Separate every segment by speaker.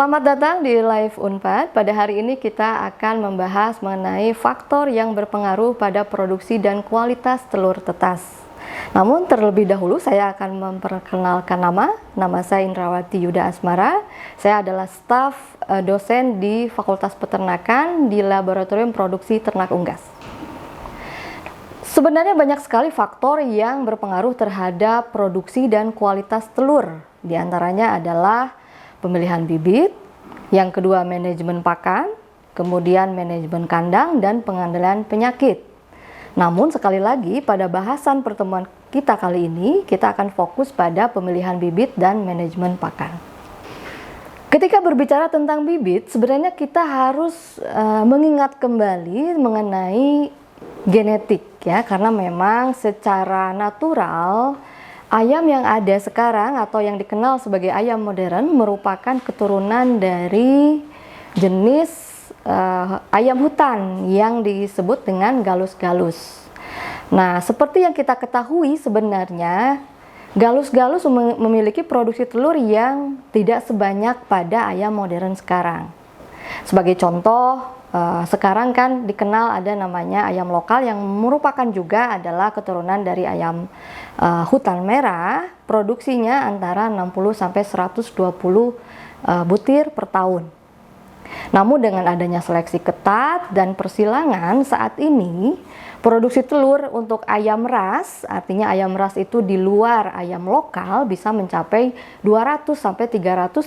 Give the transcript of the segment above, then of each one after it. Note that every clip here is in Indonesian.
Speaker 1: Selamat datang di Live Unpad. Pada hari ini kita akan membahas mengenai faktor yang berpengaruh pada produksi dan kualitas telur tetas. Namun terlebih dahulu saya akan memperkenalkan nama saya Indrawati Yuda Asmara. Saya adalah staf dosen di Fakultas Peternakan di Laboratorium Produksi Ternak Unggas. Sebenarnya banyak sekali faktor yang berpengaruh terhadap produksi dan kualitas telur. Di antaranya adalah pemilihan bibit, yang kedua manajemen pakan, kemudian manajemen kandang dan pengendalian penyakit. Namun sekali lagi pada bahasan pertemuan kita kali ini kita akan fokus pada pemilihan bibit dan manajemen pakan. Ketika berbicara tentang bibit, sebenarnya kita harus mengingat kembali mengenai genetik ya, karena memang secara natural ayam yang ada sekarang atau yang dikenal sebagai ayam modern merupakan keturunan dari jenis ayam hutan yang disebut dengan Gallus-Gallus. Nah, seperti yang kita ketahui sebenarnya Gallus-Gallus memiliki produksi telur yang tidak sebanyak pada ayam modern sekarang. Sebagai contoh, sekarang kan dikenal ada namanya ayam lokal yang merupakan juga adalah keturunan dari ayam hutan merah, produksinya antara 60 sampai 120 butir per tahun. Namun dengan adanya seleksi ketat dan persilangan saat ini produksi telur untuk ayam ras, artinya ayam ras itu di luar ayam lokal bisa mencapai 200 sampai 330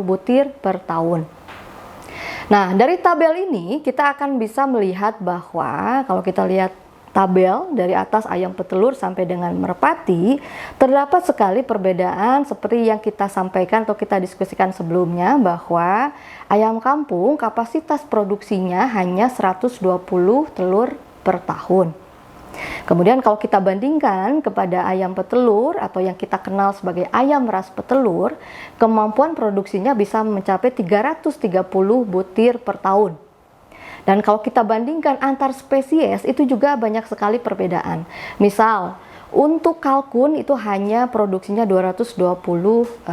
Speaker 1: butir per tahun. Nah, dari tabel ini kita akan bisa melihat bahwa kalau kita lihat tabel dari atas ayam petelur sampai dengan merpati, terdapat sekali perbedaan seperti yang kita sampaikan atau kita diskusikan sebelumnya bahwa ayam kampung kapasitas produksinya hanya 120 telur per tahun. Kemudian kalau kita bandingkan kepada ayam petelur atau yang kita kenal sebagai ayam ras petelur, kemampuan produksinya bisa mencapai 330 butir per tahun. Dan kalau kita bandingkan antar spesies itu juga banyak sekali perbedaan. Misal, untuk kalkun itu hanya produksinya 220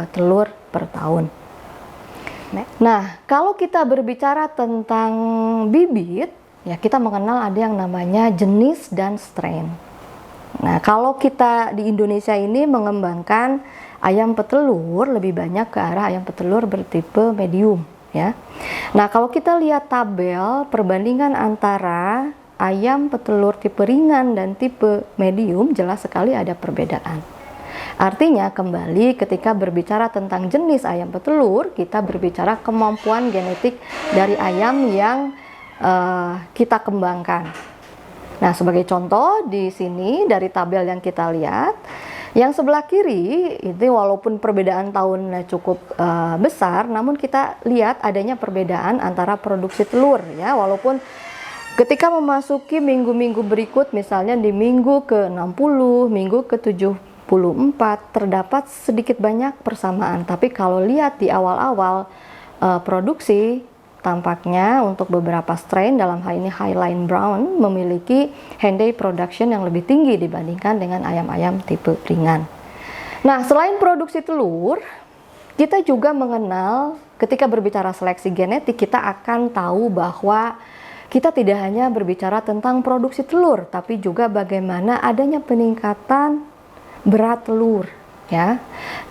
Speaker 1: telur per tahun. Nah, kalau kita berbicara tentang bibit, ya, kita mengenal ada yang namanya jenis dan strain. Nah, kalau kita di Indonesia ini mengembangkan ayam petelur lebih banyak ke arah ayam petelur bertipe medium, ya. Nah, kalau kita lihat tabel perbandingan antara ayam petelur tipe ringan dan tipe medium, jelas sekali ada perbedaan. Artinya kembali ketika berbicara tentang jenis ayam petelur, kita berbicara kemampuan genetik dari ayam yang kita kembangkan. Nah, sebagai contoh di sini dari tabel yang kita lihat, yang sebelah kiri itu walaupun perbedaan tahunnya cukup besar, namun kita lihat adanya perbedaan antara produksi telur ya, walaupun ketika memasuki minggu-minggu berikut, misalnya di minggu ke-60, minggu ke-74 terdapat sedikit banyak persamaan, tapi kalau lihat di awal-awal produksi, tampaknya untuk beberapa strain dalam hal ini Highline Brown memiliki henday production yang lebih tinggi dibandingkan dengan ayam-ayam tipe ringan. Nah, selain produksi telur, kita juga mengenal ketika berbicara seleksi genetik, kita akan tahu bahwa kita tidak hanya berbicara tentang produksi telur, tapi juga bagaimana adanya peningkatan berat telur. Ya,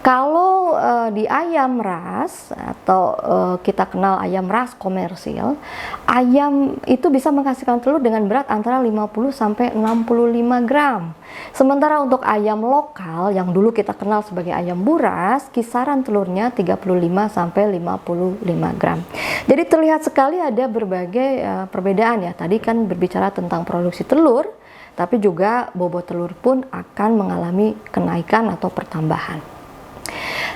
Speaker 1: kalau di ayam ras atau kita kenal ayam ras komersil, ayam itu bisa menghasilkan telur dengan berat antara 50 sampai 65 gram. Sementara untuk ayam lokal yang dulu kita kenal sebagai ayam buras, kisaran telurnya 35 sampai 55 gram. Jadi terlihat sekali ada berbagai perbedaan ya. Tadi kan berbicara tentang produksi telur, tapi juga bobot telur pun akan mengalami kenaikan atau pertambahan.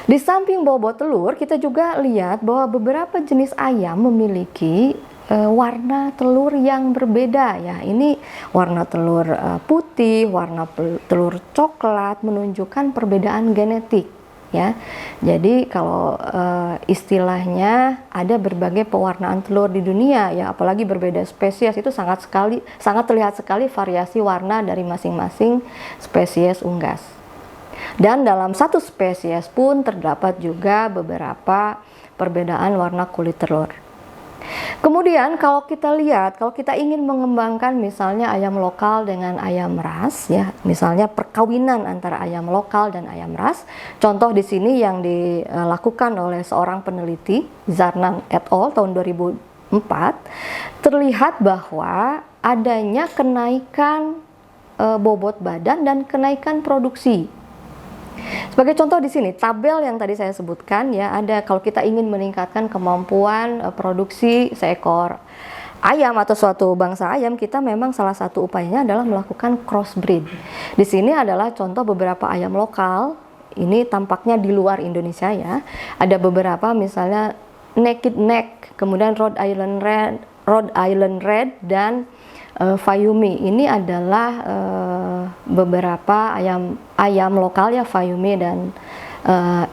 Speaker 1: Di samping bobot telur, kita juga lihat bahwa beberapa jenis ayam memiliki warna telur yang berbeda ya. Ini warna telur putih, warna telur coklat menunjukkan perbedaan genetik. Ya, jadi kalau istilahnya ada berbagai pewarnaan telur di dunia ya, apalagi berbeda spesies itu sangat terlihat sekali variasi warna dari masing-masing spesies unggas. Dan dalam satu spesies pun terdapat juga beberapa perbedaan warna kulit telur. Kemudian kalau kita lihat, kalau kita ingin mengembangkan misalnya ayam lokal dengan ayam ras, ya, misalnya perkawinan antara ayam lokal dan ayam ras. Contoh di sini yang dilakukan oleh seorang peneliti, Zarnan et al. Tahun 2004, terlihat bahwa adanya kenaikan bobot badan dan kenaikan produksi. Sebagai contoh di sini, tabel yang tadi saya sebutkan ya, ada kalau kita ingin meningkatkan kemampuan produksi seekor ayam atau suatu bangsa ayam, kita memang salah satu upayanya adalah melakukan crossbreed. Di sini adalah contoh beberapa ayam lokal, ini tampaknya di luar Indonesia ya. Ada beberapa misalnya Naked Neck, kemudian Rhode Island Red dan Fayumi. Ini adalah beberapa ayam lokal ya, Fayumi dan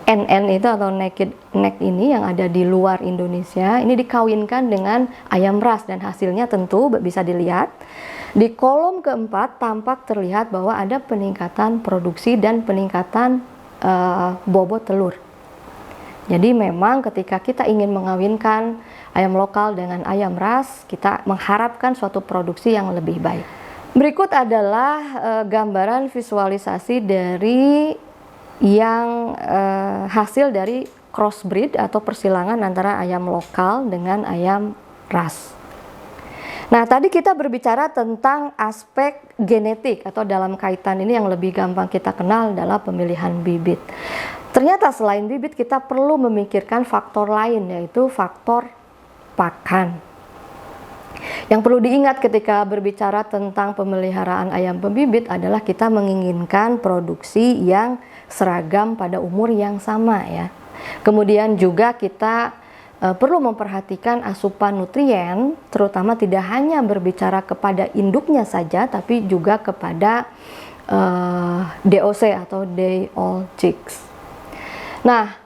Speaker 1: NN itu atau Naked Neck ini yang ada di luar Indonesia. Ini dikawinkan dengan ayam ras dan hasilnya tentu bisa dilihat. Di kolom keempat tampak terlihat bahwa ada peningkatan produksi dan peningkatan bobot telur. Jadi memang ketika kita ingin mengawinkan ayam lokal dengan ayam ras, kita mengharapkan suatu produksi yang lebih baik. Berikut adalah gambaran visualisasi dari yang hasil dari crossbreed atau persilangan antara ayam lokal dengan ayam ras. Nah, tadi kita berbicara tentang aspek genetik atau dalam kaitan ini yang lebih gampang kita kenal adalah pemilihan bibit. Ternyata selain bibit kita perlu memikirkan faktor lain, yaitu faktor pakan. Yang perlu diingat ketika berbicara tentang pemeliharaan ayam pembibit adalah kita menginginkan produksi yang seragam pada umur yang sama ya. Kemudian juga kita perlu memperhatikan asupan nutrien, terutama tidak hanya berbicara kepada induknya saja, tapi juga kepada DOC atau day old chicks. Nah,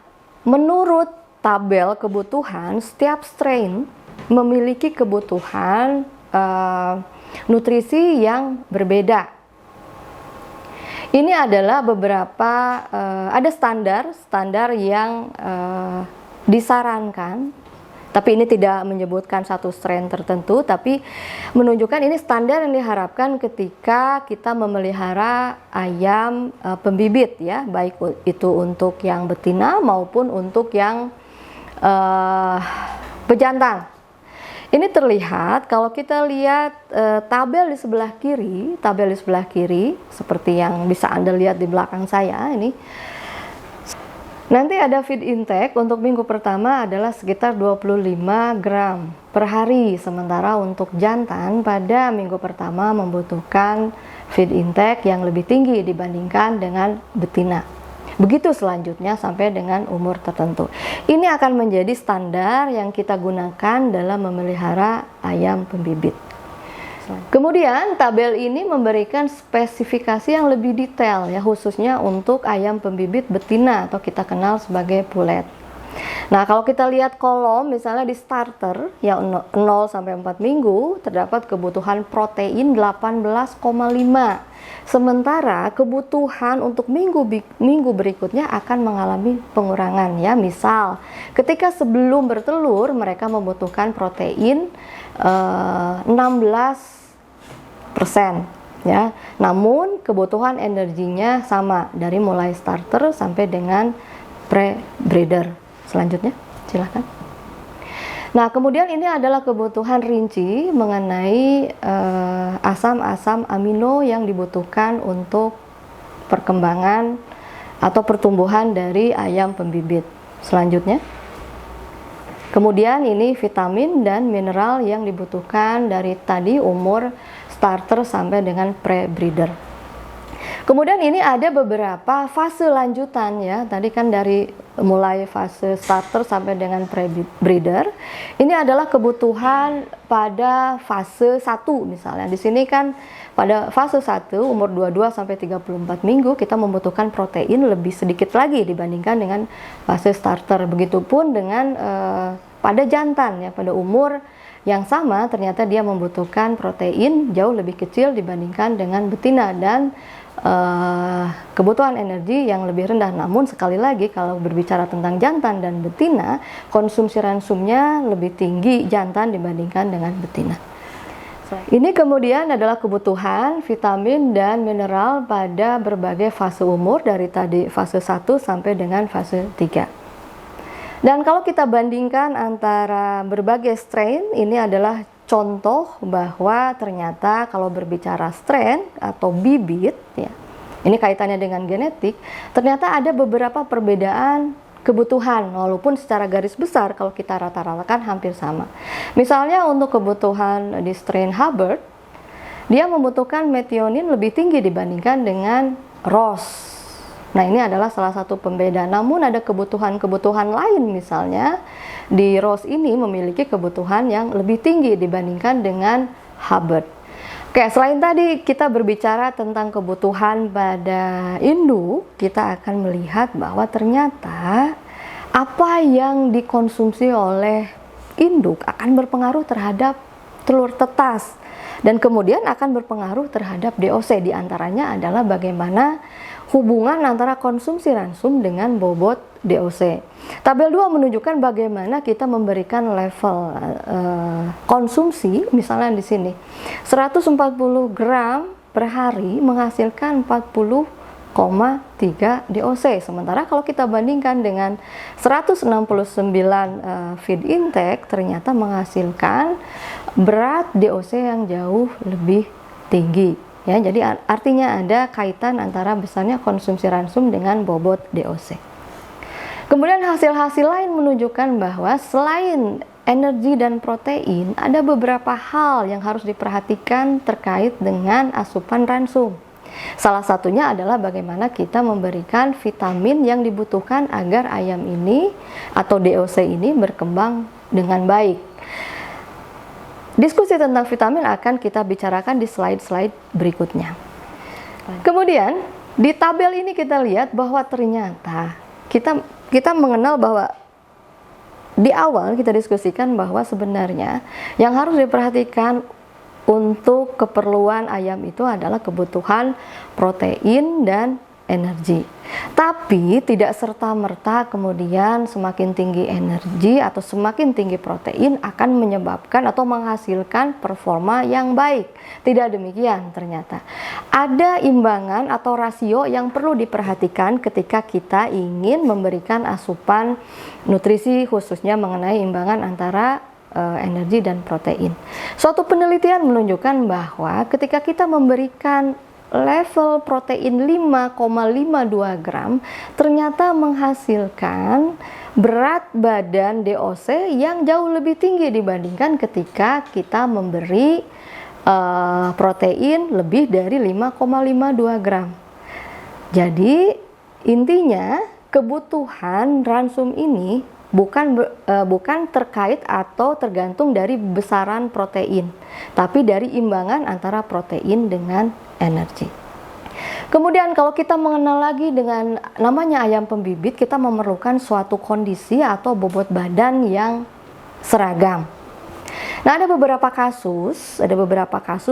Speaker 1: menurut tabel kebutuhan, setiap strain memiliki kebutuhan nutrisi yang berbeda. Ini adalah beberapa, ada standar yang disarankan, tapi ini tidak menyebutkan satu strain tertentu, tapi menunjukkan ini standar yang diharapkan ketika kita memelihara ayam pembibit ya, baik itu untuk yang betina maupun untuk yang pejantan. Ini terlihat kalau kita lihat tabel di sebelah kiri seperti yang bisa Anda lihat di belakang saya ini. Nanti ada feed intake untuk minggu pertama adalah sekitar 25 gram per hari, sementara untuk jantan pada minggu pertama membutuhkan feed intake yang lebih tinggi dibandingkan dengan betina. Begitu selanjutnya sampai dengan umur tertentu. Ini akan menjadi standar yang kita gunakan dalam memelihara ayam pembibit. Kemudian tabel ini memberikan spesifikasi yang lebih detail ya, khususnya untuk ayam pembibit betina atau kita kenal sebagai pulet. Nah, kalau kita lihat kolom misalnya di starter yang 0 sampai 4 minggu terdapat kebutuhan protein 18,5. Sementara kebutuhan untuk minggu berikutnya akan mengalami pengurangan ya. Misal, ketika sebelum bertelur mereka membutuhkan protein 16% ya. Namun kebutuhan energinya sama dari mulai starter sampai dengan pre-breeder. Selanjutnya, silakan. Nah, kemudian ini adalah kebutuhan rinci mengenai asam-asam amino yang dibutuhkan untuk perkembangan atau pertumbuhan dari ayam pembibit. Selanjutnya. Kemudian ini vitamin dan mineral yang dibutuhkan dari tadi umur starter sampai dengan pre-breeder. Kemudian ini ada beberapa fase lanjutan ya. Tadi kan dari mulai fase starter sampai dengan pre-breeder. Ini adalah kebutuhan pada fase 1 misalnya. Di sini kan pada fase 1 umur 22 sampai 34 minggu kita membutuhkan protein lebih sedikit lagi dibandingkan dengan fase starter. Begitupun dengan pada jantan ya, pada umur yang sama ternyata dia membutuhkan protein jauh lebih kecil dibandingkan dengan betina, dan kebutuhan energi yang lebih rendah. Namun sekali lagi kalau berbicara tentang jantan dan betina, konsumsi ransumnya lebih tinggi jantan dibandingkan dengan betina. Ini kemudian adalah kebutuhan vitamin dan mineral pada berbagai fase umur, dari tadi fase 1 sampai dengan fase 3. Dan kalau kita bandingkan antara berbagai strain, ini adalah contoh bahwa ternyata kalau berbicara strain atau bibit, ya, ini kaitannya dengan genetik, ternyata ada beberapa perbedaan kebutuhan, walaupun secara garis besar kalau kita rata-ratakan hampir sama. Misalnya untuk kebutuhan di strain Hubbard, dia membutuhkan metionin lebih tinggi dibandingkan dengan Ross. Nah, ini adalah salah satu pembeda. Namun ada kebutuhan-kebutuhan lain, misalnya di Ross ini memiliki kebutuhan yang lebih tinggi dibandingkan dengan Hubbard. Oke, selain tadi kita berbicara tentang kebutuhan pada induk, kita akan melihat bahwa ternyata apa yang dikonsumsi oleh induk akan berpengaruh terhadap telur tetas dan kemudian akan berpengaruh terhadap DOC. Di antaranya adalah bagaimana hubungan antara konsumsi ransum dengan bobot DOC. Tabel 2 menunjukkan bagaimana kita memberikan level konsumsi, misalnya di sini 140 gram per hari menghasilkan 40,3 DOC. Sementara kalau kita bandingkan dengan 169 feed intake, ternyata menghasilkan berat DOC yang jauh lebih tinggi. Ya, jadi artinya ada kaitan antara besarnya konsumsi ransum dengan bobot DOC. Kemudian hasil-hasil lain menunjukkan bahwa selain energi dan protein, ada beberapa hal yang harus diperhatikan terkait dengan asupan ransum. Salah satunya adalah bagaimana kita memberikan vitamin yang dibutuhkan agar ayam ini atau DOC ini berkembang dengan baik. Diskusi tentang vitamin akan kita bicarakan di slide-slide berikutnya. Kemudian di tabel ini kita lihat bahwa ternyata kita mengenal bahwa di awal kita diskusikan bahwa sebenarnya yang harus diperhatikan untuk keperluan ayam itu adalah kebutuhan protein dan energi. Tapi tidak serta-merta kemudian semakin tinggi energi atau semakin tinggi protein akan menyebabkan atau menghasilkan performa yang baik. Tidak demikian ternyata. Ada imbangan atau rasio yang perlu diperhatikan ketika kita ingin memberikan asupan nutrisi, khususnya mengenai imbangan antara energi dan protein. Suatu penelitian menunjukkan bahwa ketika kita memberikan level protein 5,52 gram ternyata menghasilkan berat badan DOC yang jauh lebih tinggi dibandingkan ketika kita memberi protein lebih dari 5,52 gram. Jadi intinya kebutuhan ransum ini bukan terkait atau tergantung dari besaran protein, tapi dari imbangan antara protein dengan energi. Kemudian kalau kita mengenal lagi dengan namanya ayam pembibit, kita memerlukan suatu kondisi atau bobot badan yang seragam. Nah, ada beberapa kasus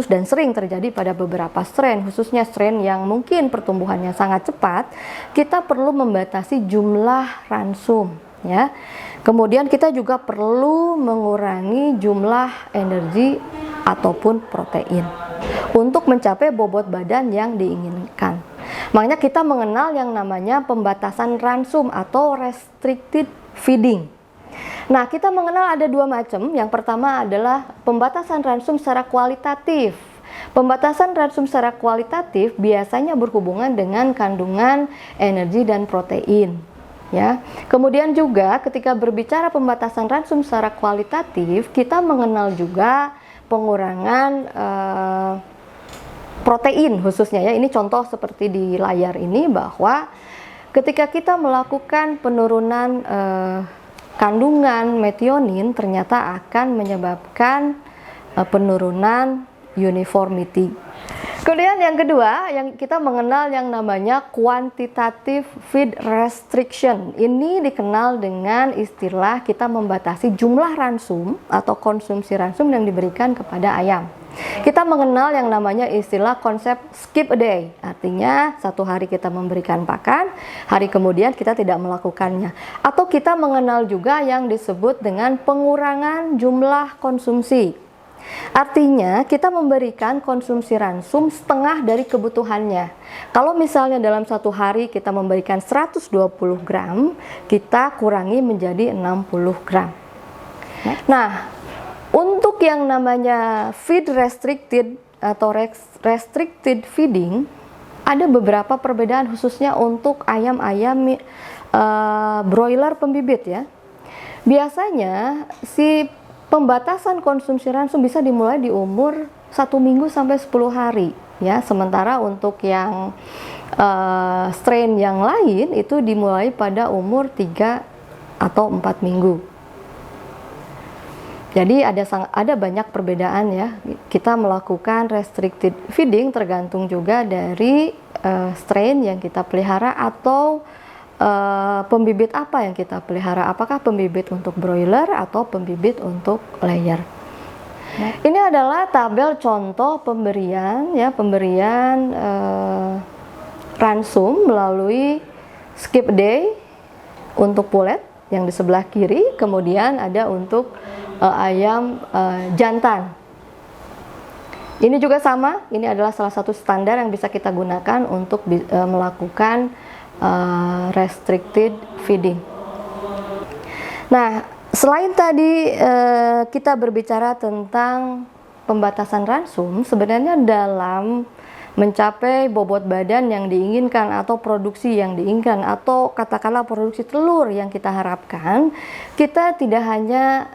Speaker 1: dan sering terjadi pada beberapa strain, khususnya strain yang mungkin pertumbuhannya sangat cepat, kita perlu membatasi jumlah ransum, ya. Kemudian kita juga perlu mengurangi jumlah energi ataupun protein untuk mencapai bobot badan yang diinginkan. Makanya kita mengenal yang namanya pembatasan ransum atau restricted feeding. Nah, kita mengenal ada dua macam. Yang pertama adalah pembatasan ransum secara kualitatif. Pembatasan ransum secara kualitatif biasanya berhubungan dengan kandungan energi dan protein. Ya. Kemudian juga ketika berbicara pembatasan ransum secara kualitatif, kita mengenal juga pengurangan protein khususnya, ya. Ini contoh seperti di layar ini bahwa ketika kita melakukan penurunan kandungan metionin ternyata akan menyebabkan penurunan uniformity. Kemudian yang kedua, yang kita mengenal yang namanya quantitative feed restriction. Ini dikenal dengan istilah kita membatasi jumlah ransum atau konsumsi ransum yang diberikan kepada ayam. Kita mengenal yang namanya istilah konsep skip a day, artinya satu hari kita memberikan pakan, hari kemudian kita tidak melakukannya. Atau kita mengenal juga yang disebut dengan pengurangan jumlah konsumsi. Artinya kita memberikan konsumsi ransum setengah dari kebutuhannya. Kalau misalnya dalam satu hari kita memberikan 120 gram, kita kurangi menjadi 60 gram. Nah, untuk yang namanya feed restricted atau restricted feeding, ada beberapa perbedaan khususnya untuk ayam-ayam broiler pembibit ya. Biasanya si pembatasan konsumsi ransum bisa dimulai di umur 1 minggu sampai 10 hari ya. Sementara untuk yang strain yang lain itu dimulai pada umur 3 atau 4 minggu. Jadi ada banyak perbedaan ya. Kita melakukan restricted feeding tergantung juga dari strain yang kita pelihara atau pembibit apa yang kita pelihara. Apakah pembibit untuk broiler atau pembibit untuk layer. Ini adalah tabel contoh pemberian ransum melalui skip day untuk pulet yang di sebelah kiri, kemudian ada untuk ayam jantan. Ini juga sama, ini adalah salah satu standar yang bisa kita gunakan untuk melakukan restricted feeding. Nah, selain tadi kita berbicara tentang pembatasan ransum, sebenarnya dalam mencapai bobot badan yang diinginkan atau produksi yang diinginkan atau katakanlah produksi telur yang kita harapkan, kita tidak hanya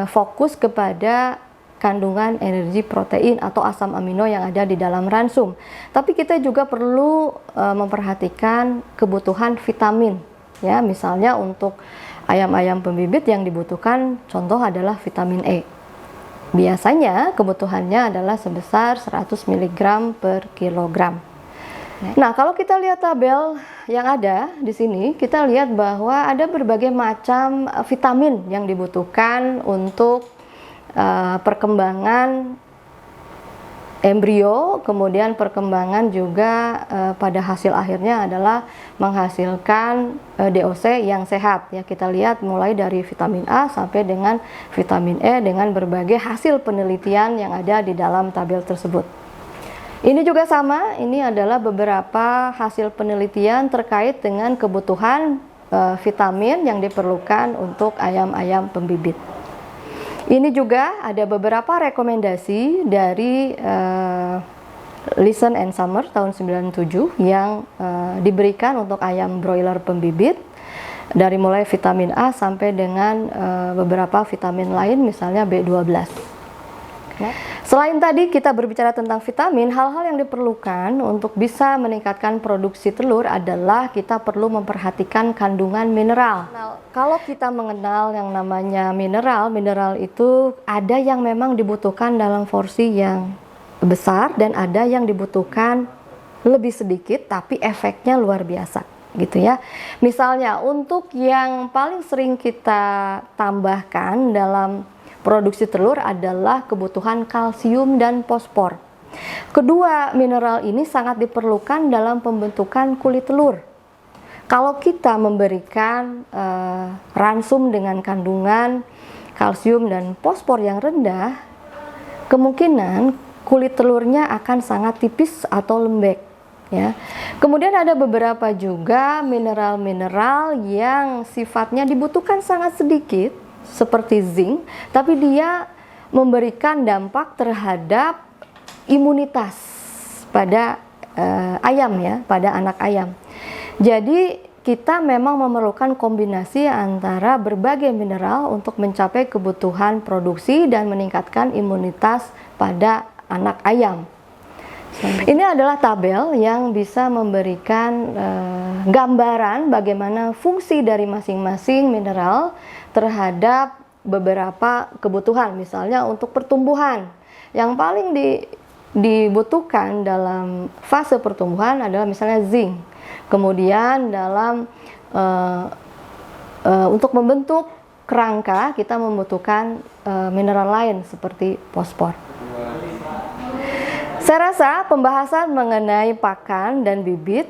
Speaker 1: fokus kepada kandungan energi protein atau asam amino yang ada di dalam ransum, tapi kita juga perlu memperhatikan kebutuhan vitamin ya. Misalnya untuk ayam-ayam pembibit yang dibutuhkan contoh adalah vitamin E. Biasanya kebutuhannya adalah sebesar 100 mg per kilogram. Nah, kalau kita lihat tabel yang ada di sini, kita lihat bahwa ada berbagai macam vitamin yang dibutuhkan untuk perkembangan embrio, kemudian perkembangan juga pada hasil akhirnya adalah menghasilkan DOC yang sehat ya. Kita lihat mulai dari vitamin A sampai dengan vitamin E dengan berbagai hasil penelitian yang ada di dalam tabel tersebut. Ini juga sama, ini adalah beberapa hasil penelitian terkait dengan kebutuhan vitamin yang diperlukan untuk ayam-ayam pembibit. Ini juga ada beberapa rekomendasi dari Listen and Summer tahun 97 yang diberikan untuk ayam broiler pembibit, dari mulai vitamin A sampai dengan beberapa vitamin lain misalnya B12. Selain tadi kita berbicara tentang vitamin, hal-hal yang diperlukan untuk bisa meningkatkan produksi telur adalah kita perlu memperhatikan kandungan mineral. Kalau kita mengenal yang namanya mineral itu ada yang memang dibutuhkan dalam porsi yang besar dan ada yang dibutuhkan lebih sedikit tapi efeknya luar biasa gitu ya. Misalnya untuk yang paling sering kita tambahkan dalam produksi telur adalah kebutuhan kalsium dan fosfor. Kedua mineral ini sangat diperlukan dalam pembentukan kulit telur. Kalau kita memberikan ransum dengan kandungan kalsium dan fosfor yang rendah, kemungkinan kulit telurnya akan sangat tipis atau lembek ya. Kemudian ada beberapa juga mineral-mineral yang sifatnya dibutuhkan sangat sedikit seperti zinc, tapi dia memberikan dampak terhadap imunitas pada ayam ya, pada anak ayam. Jadi kita memang memerlukan kombinasi antara berbagai mineral untuk mencapai kebutuhan produksi dan meningkatkan imunitas pada anak ayam. Ini adalah tabel yang bisa memberikan gambaran bagaimana fungsi dari masing-masing mineral terhadap beberapa kebutuhan. Misalnya untuk pertumbuhan, yang paling dibutuhkan dalam fase pertumbuhan adalah misalnya zinc. Kemudian dalam untuk membentuk kerangka kita membutuhkan mineral lain seperti fosfor. Saya rasa pembahasan mengenai pakan dan bibit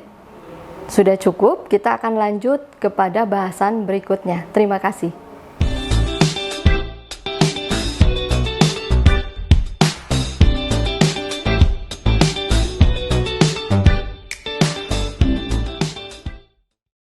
Speaker 1: sudah cukup. Kita akan lanjut kepada bahasan berikutnya. Terima kasih.